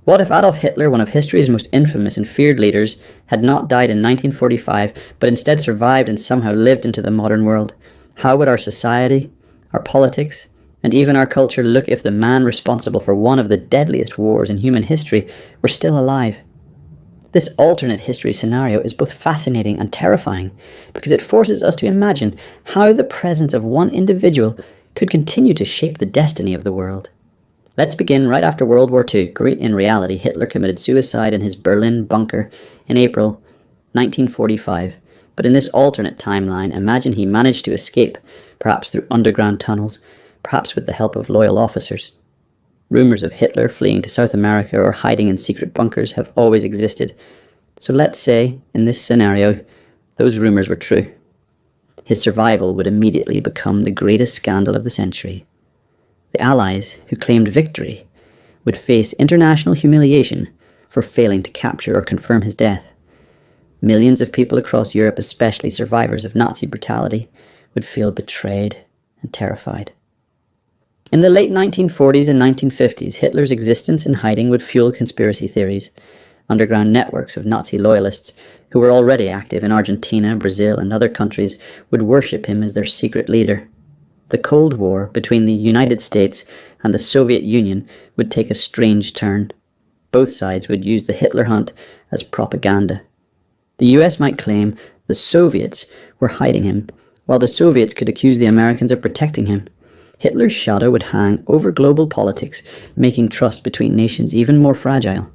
What if Adolf Hitler, one of history's most infamous and feared leaders, had not died in 1945, but instead survived and somehow lived into the modern world? How would our society, our politics, and even our culture look if the man responsible for one of the deadliest wars in human history were still alive? This alternate history scenario is both fascinating and terrifying because it forces us to imagine how the presence of one individual could continue to shape the destiny of the world. Let's begin right after World War II. In reality, Hitler committed suicide in his Berlin bunker in April 1945. But in this alternate timeline, imagine he managed to escape, perhaps through underground tunnels, perhaps with the help of loyal officers. Rumours of Hitler fleeing to South America or hiding in secret bunkers have always existed. So let's say, in this scenario, those rumours were true. His survival would immediately become the greatest scandal of the century. The Allies, who claimed victory, would face international humiliation for failing to capture or confirm his death. Millions of people across Europe, especially survivors of Nazi brutality, would feel betrayed and terrified. In the late 1940s and 1950s, Hitler's existence in hiding would fuel conspiracy theories. Underground networks of Nazi loyalists, who were already active in Argentina, Brazil, and other countries, would worship him as their secret leader. The Cold War between the United States and the Soviet Union would take a strange turn. Both sides would use the Hitler hunt as propaganda. The US might claim the Soviets were hiding him, while the Soviets could accuse the Americans of protecting him. Hitler's shadow would hang over global politics, making trust between nations even more fragile.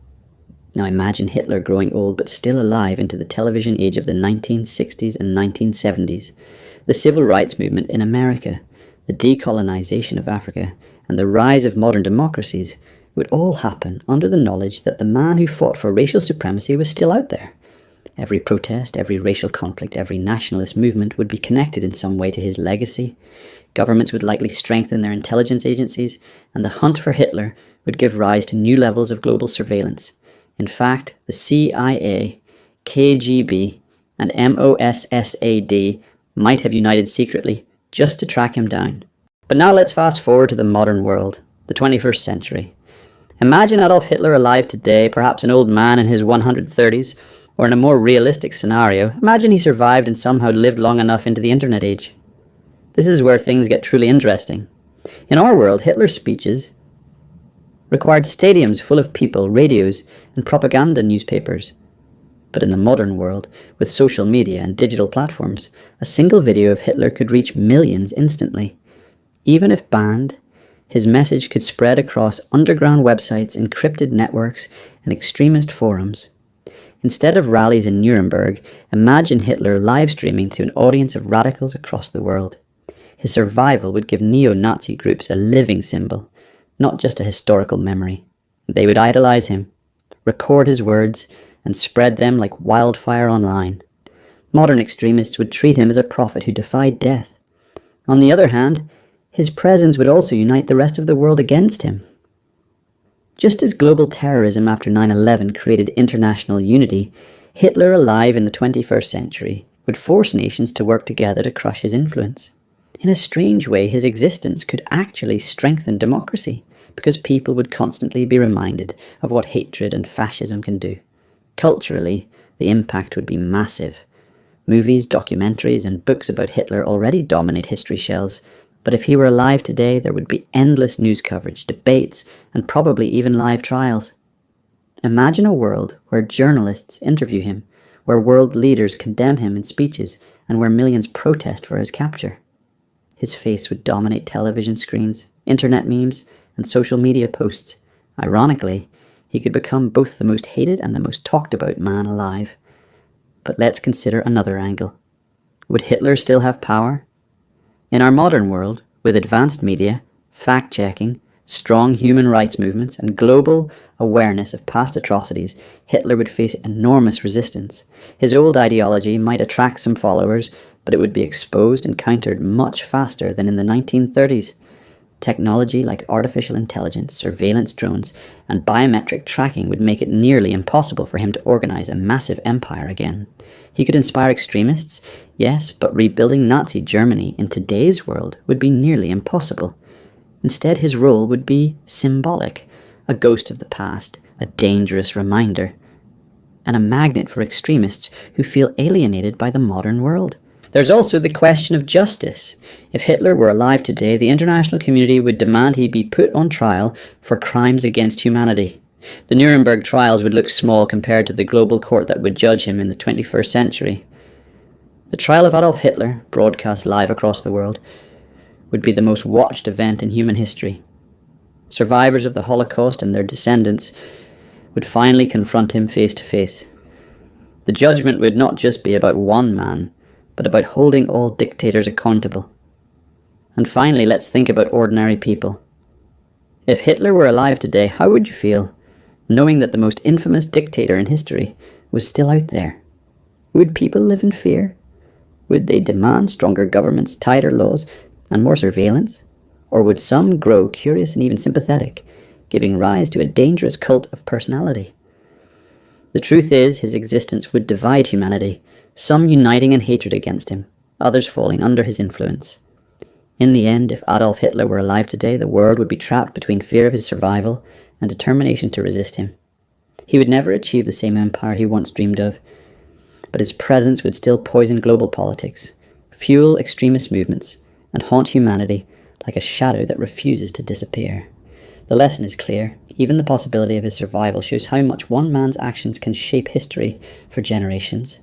Now imagine Hitler growing old but still alive into the television age of the 1960s and 1970s. The civil rights movement in America, the decolonization of Africa, and the rise of modern democracies would all happen under the knowledge that the man who fought for racial supremacy was still out there. Every protest, every racial conflict, every nationalist movement would be connected in some way to his legacy. Governments would likely strengthen their intelligence agencies, and the hunt for Hitler would give rise to new levels of global surveillance. In fact, the CIA, KGB, and Mossad might have united secretly just to track him down. But now let's fast forward to the modern world, the 21st century. Imagine Adolf Hitler alive today, perhaps an old man in his 130s, or in a more realistic scenario, imagine he survived and somehow lived long enough into the internet age. This is where things get truly interesting. In our world, Hitler's speeches required stadiums full of people, radios, and propaganda newspapers. But in the modern world, with social media and digital platforms, a single video of Hitler could reach millions instantly. Even if banned, his message could spread across underground websites, encrypted networks, and extremist forums. Instead of rallies in Nuremberg, imagine Hitler live streaming to an audience of radicals across the world. His survival would give neo-Nazi groups a living symbol, not just a historical memory. They would idolize him, record his words, and spread them like wildfire online. Modern extremists would treat him as a prophet who defied death. On the other hand, his presence would also unite the rest of the world against him. Just as global terrorism after 9/11 created international unity, Hitler alive in the 21st century would force nations to work together to crush his influence. In a strange way, his existence could actually strengthen democracy, because people would constantly be reminded of what hatred and fascism can do. Culturally, the impact would be massive. Movies, documentaries, and books about Hitler already dominate history shelves, but if he were alive today, there would be endless news coverage, debates, and probably even live trials. Imagine a world where journalists interview him, where world leaders condemn him in speeches, and where millions protest for his capture. His face would dominate television screens, internet memes, and social media posts. Ironically, he could become both the most hated and the most talked about man alive. But let's consider another angle. Would Hitler still have power? In our modern world, with advanced media, fact-checking, strong human rights movements, and global awareness of past atrocities, Hitler would face enormous resistance. His old ideology might attract some followers, but it would be exposed and countered much faster than in the 1930s. Technology like artificial intelligence, surveillance drones, and biometric tracking would make it nearly impossible for him to organize a massive empire again. He could inspire extremists, yes, but rebuilding Nazi Germany in today's world would be nearly impossible. Instead, his role would be symbolic, a ghost of the past, a dangerous reminder, and a magnet for extremists who feel alienated by the modern world. There's also the question of justice. If Hitler were alive today, the international community would demand he be put on trial for crimes against humanity. The Nuremberg trials would look small compared to the global court that would judge him in the 21st century. The trial of Adolf Hitler, broadcast live across the world, would be the most watched event in human history. Survivors of the Holocaust and their descendants would finally confront him face to face. The judgment would not just be about one man, but about holding all dictators accountable. And finally, let's think about ordinary people. If Hitler were alive today, how would you feel, knowing that the most infamous dictator in history was still out there? Would people live in fear? Would they demand stronger governments, tighter laws, and more surveillance? Or would some grow curious and even sympathetic, giving rise to a dangerous cult of personality? The truth is, his existence would divide humanity, some uniting in hatred against him, others falling under his influence. In the end, if Adolf Hitler were alive today, the world would be trapped between fear of his survival and determination to resist him. He would never achieve the same empire he once dreamed of, but his presence would still poison global politics, fuel extremist movements, and haunt humanity like a shadow that refuses to disappear. The lesson is clear. Even the possibility of his survival shows how much one man's actions can shape history for generations.